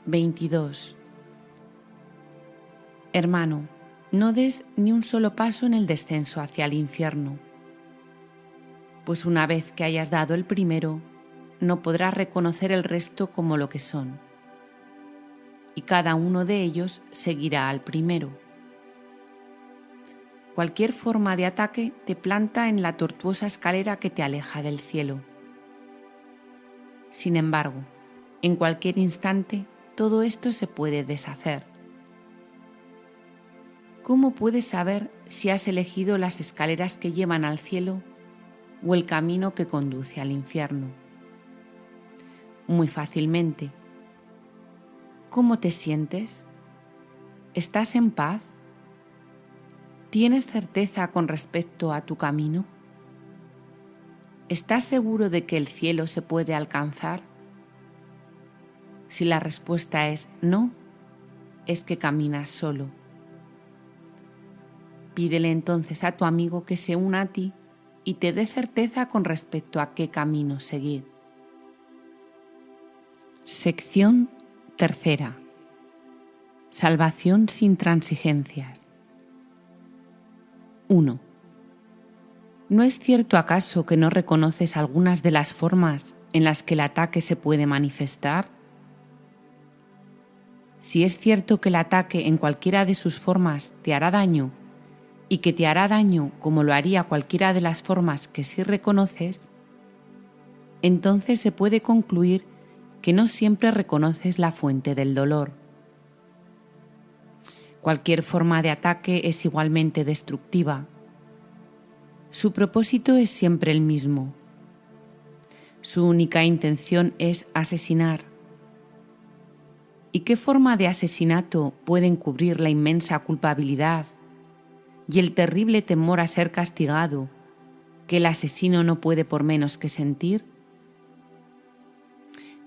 22. Hermano, no des ni un solo paso en el descenso hacia el infierno, pues una vez que hayas dado el primero, no podrás reconocer el resto como lo que son, y cada uno de ellos seguirá al primero. Cualquier forma de ataque te planta en la tortuosa escalera que te aleja del cielo. Sin embargo, en cualquier instante, todo esto se puede deshacer. ¿Cómo puedes saber si has elegido las escaleras que llevan al cielo o el camino que conduce al infierno? Muy fácilmente. ¿Cómo te sientes? ¿Estás en paz? ¿Tienes certeza con respecto a tu camino? ¿Estás seguro de que el cielo se puede alcanzar? Si la respuesta es no, es que caminas solo. Pídele entonces a tu amigo que se una a ti y te dé certeza con respecto a qué camino seguir. Sección tercera. Salvación sin transigencias. 1. ¿No es cierto acaso que no reconoces algunas de las formas en las que el ataque se puede manifestar? Si es cierto que el ataque en cualquiera de sus formas te hará daño, y que te hará daño como lo haría cualquiera de las formas que sí reconoces, entonces se puede concluir que no siempre reconoces la fuente del dolor. Cualquier forma de ataque es igualmente destructiva. Su propósito es siempre el mismo. Su única intención es asesinar. ¿Y qué forma de asesinato puede encubrir la inmensa culpabilidad y el terrible temor a ser castigado que el asesino no puede por menos que sentir?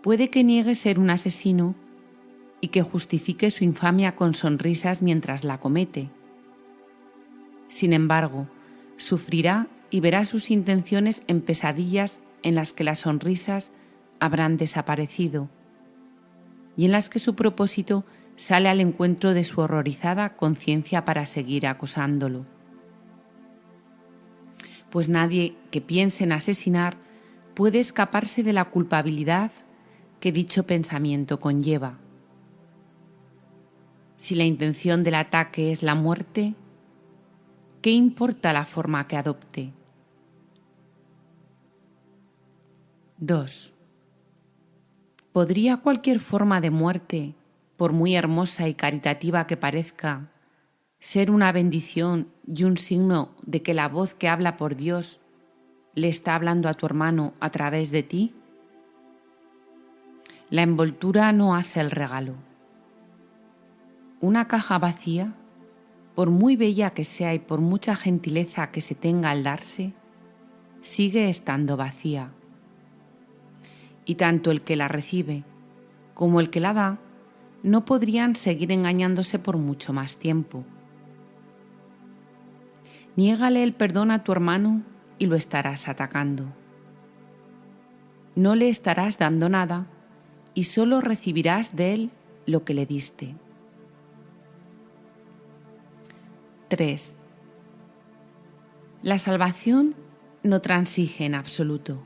Puede que niegue ser un asesino y que justifique su infamia con sonrisas mientras la comete. Sin embargo, sufrirá y verá sus intenciones en pesadillas en las que las sonrisas habrán desaparecido y en las que su propósito sale al encuentro de su horrorizada conciencia para seguir acosándolo. Pues nadie que piense en asesinar puede escaparse de la culpabilidad que dicho pensamiento conlleva. Si la intención del ataque es la muerte, ¿qué importa la forma que adopte? 2. ¿Podría cualquier forma de muerte, por muy hermosa y caritativa que parezca, ser una bendición y un signo de que la voz que habla por Dios le está hablando a tu hermano a través de ti? La envoltura no hace el regalo. Una caja vacía, por muy bella que sea y por mucha gentileza que se tenga al darse, sigue estando vacía. Y tanto el que la recibe como el que la da no podrían seguir engañándose por mucho más tiempo. Niégale el perdón a tu hermano y lo estarás atacando. No le estarás dando nada y solo recibirás de él lo que le diste. 3. La salvación no transige en absoluto.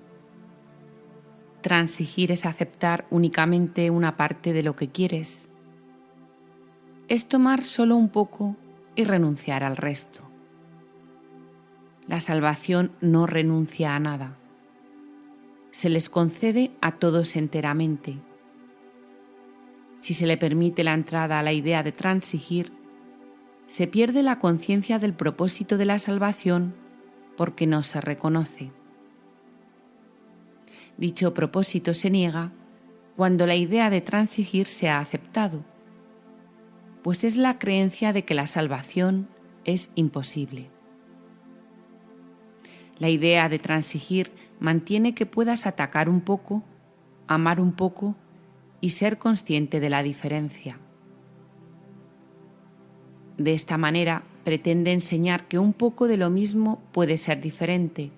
Transigir es aceptar únicamente una parte de lo que quieres. Es tomar solo un poco y renunciar al resto. La salvación no renuncia a nada. Se les concede a todos enteramente. Si se le permite la entrada a la idea de transigir, se pierde la conciencia del propósito de la salvación porque no se reconoce. Dicho propósito se niega cuando la idea de transigir se ha aceptado, pues es la creencia de que la salvación es imposible. La idea de transigir mantiene que puedas atacar un poco, amar un poco y ser consciente de la diferencia. De esta manera pretende enseñar que un poco de lo mismo puede ser diferente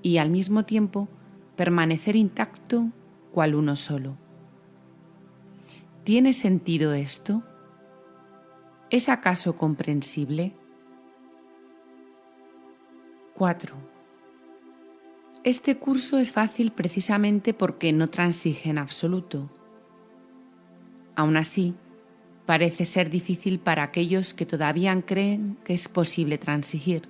y al mismo tiempo permanecer intacto cual uno solo. ¿Tiene sentido esto? ¿Es acaso comprensible? 4. Este curso es fácil precisamente porque no transige en absoluto. Aún así, parece ser difícil para aquellos que todavía creen que es posible transigir.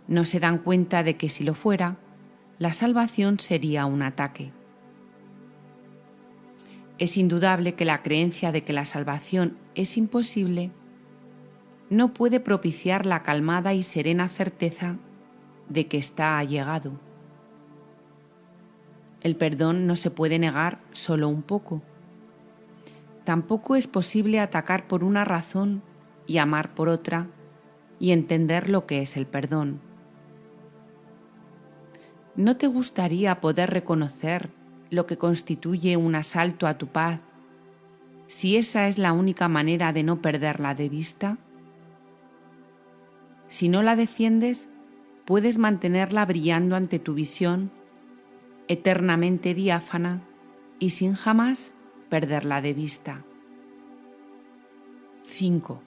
No se dan cuenta de que si lo fuera, la salvación sería un ataque. Es indudable que la creencia de que la salvación es imposible no puede propiciar la calmada y serena certeza de que está allegado. El perdón no se puede negar solo un poco. Tampoco es posible atacar por una razón y amar por otra y entender lo que es el perdón. ¿No te gustaría poder reconocer lo que constituye un asalto a tu paz si esa es la única manera de no perderla de vista? Si no la defiendes, puedes mantenerla brillando ante tu visión, eternamente diáfana y sin jamás perderla de vista. 5.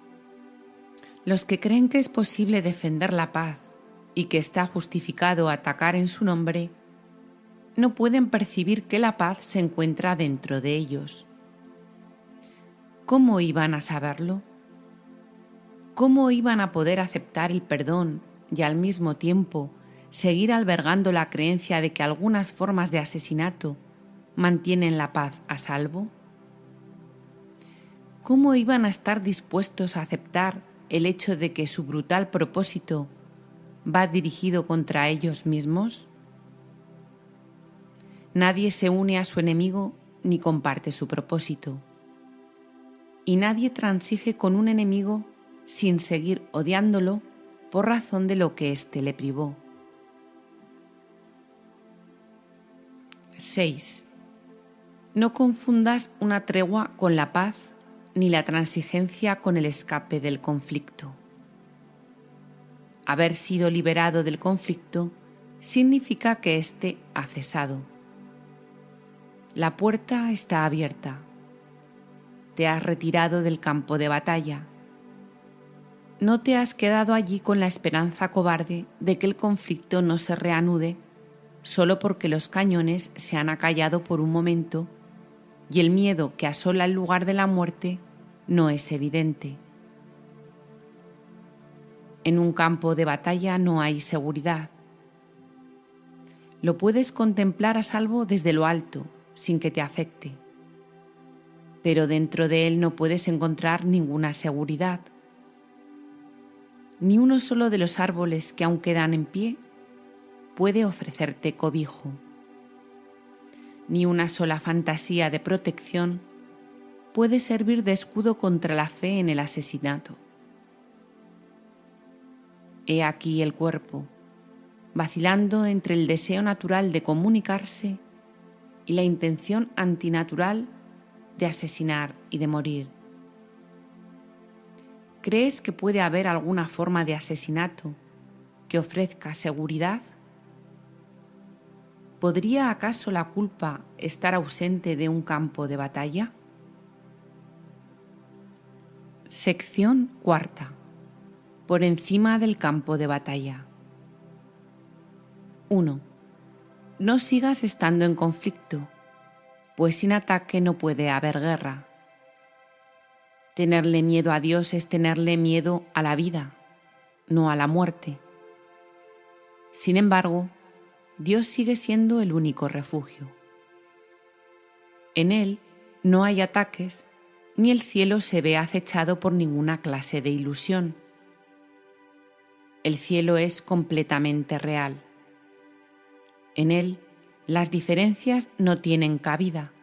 Los que creen que es posible defender la paz y que está justificado atacar en su nombre, no pueden percibir que la paz se encuentra dentro de ellos. ¿Cómo iban a saberlo? ¿Cómo iban a poder aceptar el perdón y al mismo tiempo seguir albergando la creencia de que algunas formas de asesinato mantienen la paz a salvo? ¿Cómo iban a estar dispuestos a aceptar el hecho de que su brutal propósito va dirigido contra ellos mismos? Nadie se une a su enemigo ni comparte su propósito. Y nadie transige con un enemigo sin seguir odiándolo por razón de lo que éste le privó. 6. No confundas una tregua con la paz ni la transigencia con el escape del conflicto. Haber sido liberado del conflicto significa que éste ha cesado. La puerta está abierta. Te has retirado del campo de batalla. No te has quedado allí con la esperanza cobarde de que el conflicto no se reanude solo porque los cañones se han acallado por un momento y el miedo que asola el lugar de la muerte no es evidente. En un campo de batalla no hay seguridad. Lo puedes contemplar a salvo desde lo alto, sin que te afecte. Pero dentro de él no puedes encontrar ninguna seguridad. Ni uno solo de los árboles que aún quedan en pie puede ofrecerte cobijo. Ni una sola fantasía de protección puede servir de escudo contra la fe en el asesinato. He aquí el cuerpo, vacilando entre el deseo natural de comunicarse y la intención antinatural de asesinar y de morir. ¿Crees que puede haber alguna forma de asesinato que ofrezca seguridad? ¿Podría acaso la culpa estar ausente de un campo de batalla? Sección 4. Por encima del campo de batalla. 1. No sigas estando en conflicto, pues sin ataque no puede haber guerra. Tenerle miedo a Dios es tenerle miedo a la vida, no a la muerte. Sin embargo, Dios sigue siendo el único refugio. En Él no hay ataques, ni el cielo se ve acechado por ninguna clase de ilusión. El cielo es completamente real. En Él las diferencias no tienen cabida,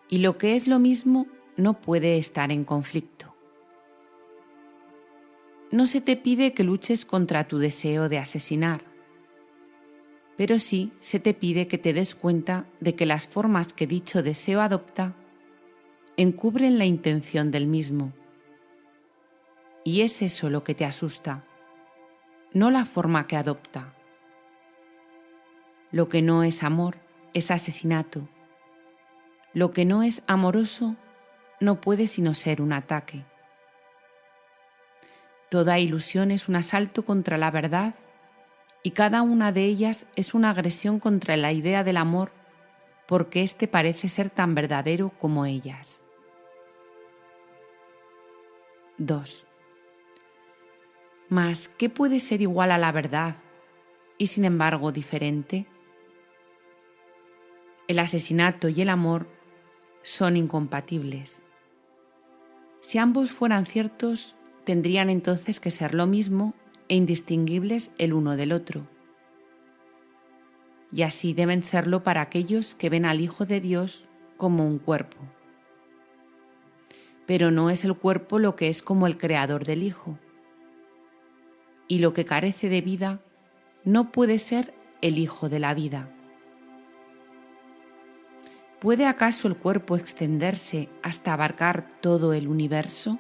y lo que es lo mismo no puede estar en conflicto. No se te pide que luches contra tu deseo de asesinar, pero sí se te pide que te des cuenta de que las formas que dicho deseo adopta encubren la intención del mismo. Y es eso lo que te asusta, no la forma que adopta. Lo que no es amor es asesinato. Lo que no es amoroso no puede sino ser un ataque. Toda ilusión es un asalto contra la verdad y cada una de ellas es una agresión contra la idea del amor porque éste parece ser tan verdadero como ellas. 2. Mas, ¿qué puede ser igual a la verdad y sin embargo diferente? El asesinato y el amor son incompatibles. Si ambos fueran ciertos, tendrían entonces que ser lo mismo e indistinguibles el uno del otro. Y así deben serlo para aquellos que ven al Hijo de Dios como un cuerpo. Pero no es el cuerpo lo que es como el creador del Hijo. Y lo que carece de vida no puede ser el Hijo de la vida. ¿Puede acaso el cuerpo extenderse hasta abarcar todo el universo?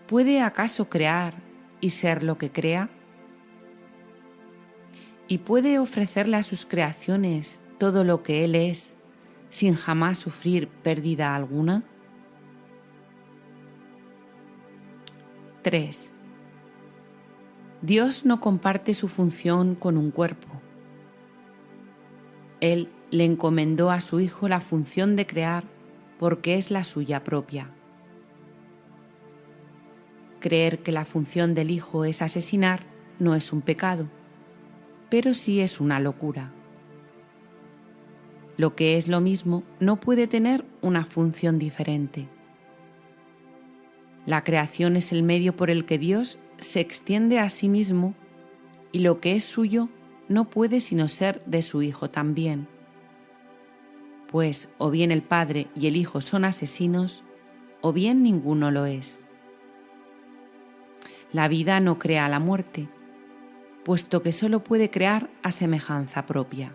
¿Puede acaso crear y ser lo que crea? ¿Y puede ofrecerle a sus creaciones todo lo que Él es, sin jamás sufrir pérdida alguna? 3. Dios no comparte su función con un cuerpo. Él le encomendó a su Hijo la función de crear porque es la suya propia. Creer que la función del Hijo es asesinar no es un pecado, pero sí es una locura. Lo que es lo mismo no puede tener una función diferente. La creación es el medio por el que Dios se extiende a sí mismo y lo que es suyo no puede sino ser de su Hijo también. Pues o bien el Padre y el Hijo son asesinos, o bien ninguno lo es. La vida no crea la muerte, puesto que solo puede crear a semejanza propia.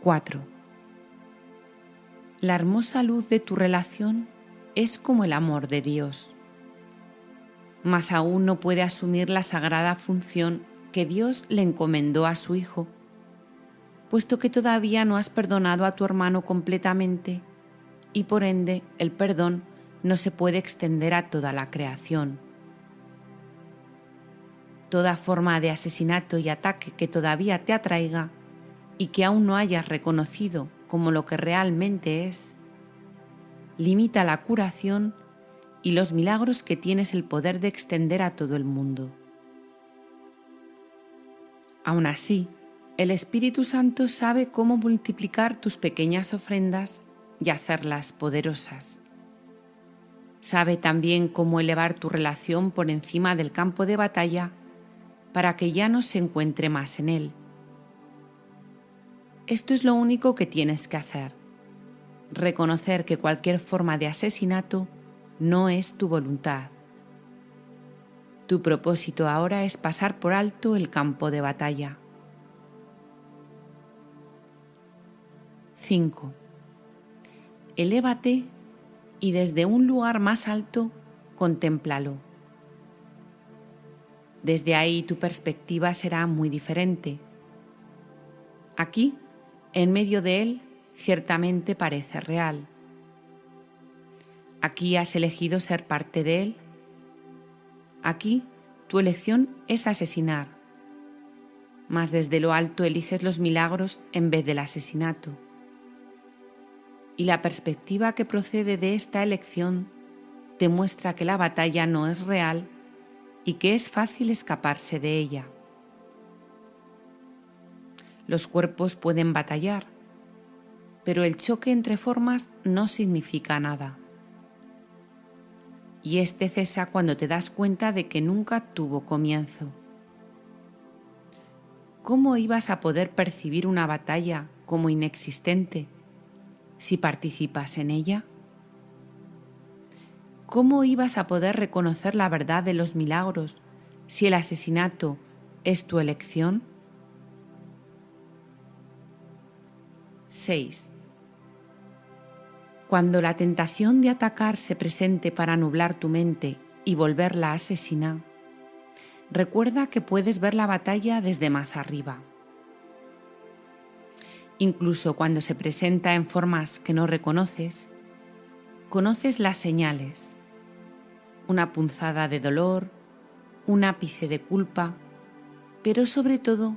4. La hermosa luz de tu relación es como el amor de Dios, mas aún no puede asumir la sagrada función que Dios le encomendó a su Hijo, puesto que todavía no has perdonado a tu hermano completamente y por ende el perdón no se puede extender a toda la creación. Toda forma de asesinato y ataque que todavía te atraiga y que aún no hayas reconocido como lo que realmente es, limita la curación y los milagros que tienes el poder de extender a todo el mundo. Aún así, el Espíritu Santo sabe cómo multiplicar tus pequeñas ofrendas y hacerlas poderosas. Sabe también cómo elevar tu relación por encima del campo de batalla para que ya no se encuentre más en él. Esto es lo único que tienes que hacer: reconocer que cualquier forma de asesinato no es tu voluntad. Tu propósito ahora es pasar por alto el campo de batalla. 5. Elévate y desde un lugar más alto contémplalo. Desde ahí tu perspectiva será muy diferente. Aquí, en medio de él, ciertamente parece real. Aquí has elegido ser parte de él. Aquí tu elección es asesinar, mas desde lo alto eliges los milagros en vez del asesinato. Y la perspectiva que procede de esta elección te muestra que la batalla no es real y que es fácil escaparse de ella. Los cuerpos pueden batallar, pero el choque entre formas no significa nada. Y este cesa cuando te das cuenta de que nunca tuvo comienzo. ¿Cómo ibas a poder percibir una batalla como inexistente si participas en ella? ¿Cómo ibas a poder reconocer la verdad de los milagros si el asesinato es tu elección? 6. Cuando la tentación de atacar se presente para nublar tu mente y volverla asesina, recuerda que puedes ver la batalla desde más arriba. Incluso cuando se presenta en formas que no reconoces, conoces las señales: una punzada de dolor, un ápice de culpa, pero sobre todo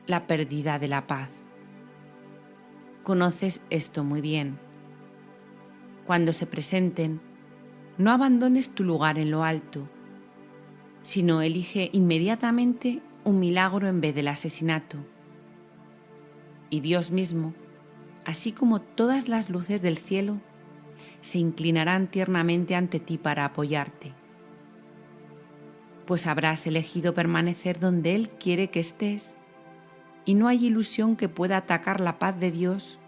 la pérdida de la paz. Conoces esto muy bien. Cuando se presenten, no abandones tu lugar en lo alto, sino elige inmediatamente un milagro en vez del asesinato. Y Dios mismo, así como todas las luces del cielo, se inclinarán tiernamente ante ti para apoyarte, pues habrás elegido permanecer donde Él quiere que estés, y no hay ilusión que pueda atacar la paz de Dios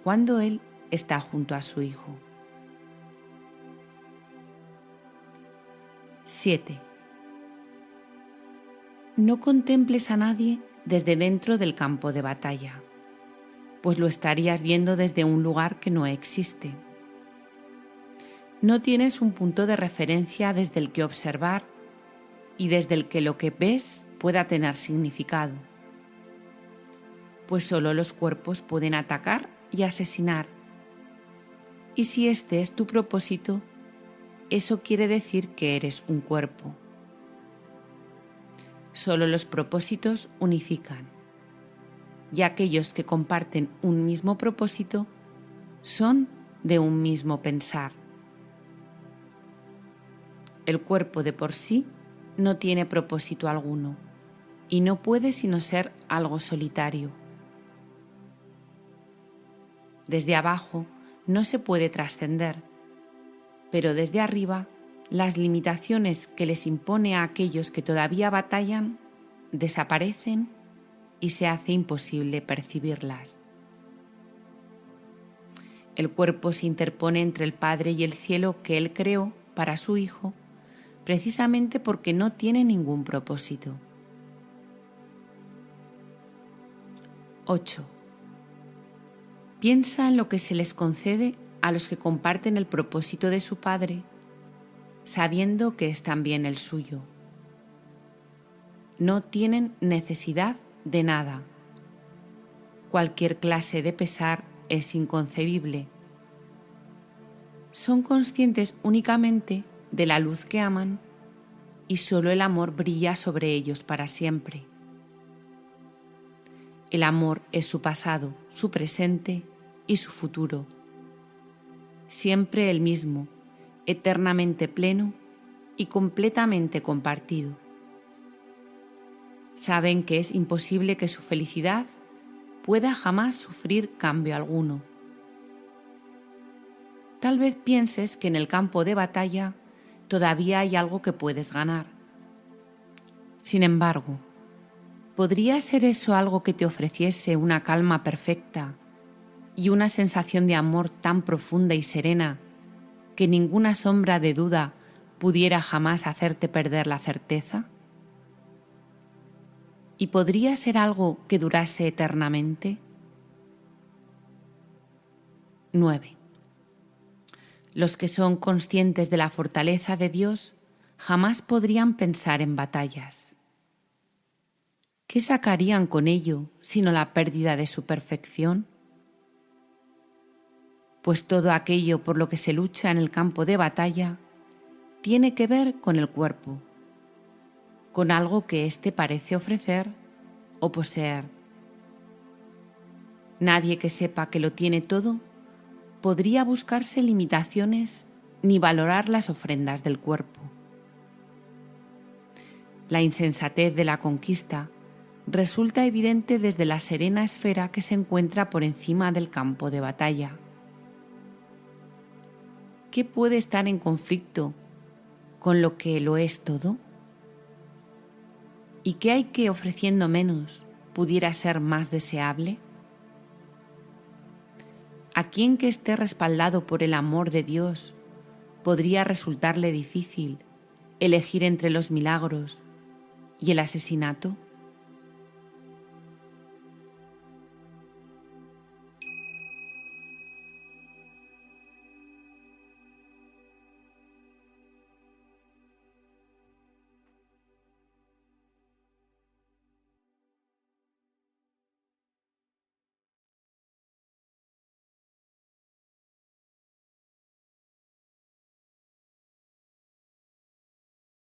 cuando Él está junto a su Hijo. 7. No contemples a nadie desde dentro del campo de batalla, pues lo estarías viendo desde un lugar que no existe. no tienes un punto de referencia desde el que observar y desde el que lo que ves pueda tener significado, pues solo los cuerpos pueden atacar y asesinar. Y si este es tu propósito, eso quiere decir que eres un cuerpo. Solo los propósitos unifican, y aquellos que comparten un mismo propósito son de un mismo pensar. El cuerpo de por sí no tiene propósito alguno y no puede sino ser algo solitario. Desde abajo no se puede trascender, pero desde arriba las limitaciones que les impone a aquellos que todavía batallan desaparecen y se hace imposible percibirlas. El cuerpo se interpone entre el Padre y el cielo que Él creó para su Hijo, precisamente porque no tiene ningún propósito. 8. Piensa en lo que se les concede a los que comparten el propósito de su Padre, sabiendo que es también el suyo. No tienen necesidad de nada. Cualquier clase de pesar es inconcebible. Son conscientes únicamente de la luz que aman y solo el amor brilla sobre ellos para siempre. El amor es su pasado, su presente y su futuro. Siempre el mismo, eternamente pleno y completamente compartido. Saben que es imposible que su felicidad pueda jamás sufrir cambio alguno. Tal vez pienses que en el campo de batalla todavía hay algo que puedes ganar. Sin embargo, ¿podría ser eso algo que te ofreciese una calma perfecta y una sensación de amor tan profunda y serena que ninguna sombra de duda pudiera jamás hacerte perder la certeza? ¿Y podría ser algo que durase eternamente? 9. Los que son conscientes de la fortaleza de Dios jamás podrían pensar en batallas. ¿Qué sacarían con ello sino la pérdida de su perfección? Pues todo aquello por lo que se lucha en el campo de batalla tiene que ver con el cuerpo, con algo que éste parece ofrecer o poseer. Nadie que sepa que lo tiene todo podría buscarse limitaciones ni valorar las ofrendas del cuerpo. La insensatez de la conquista resulta evidente desde la serena esfera que se encuentra por encima del campo de batalla. ¿Qué puede estar en conflicto con lo que lo es todo? ¿Y qué hay que, ofreciendo menos, pudiera ser más deseable? ¿A quien que esté respaldado por el amor de Dios podría resultarle difícil elegir entre los milagros y el asesinato?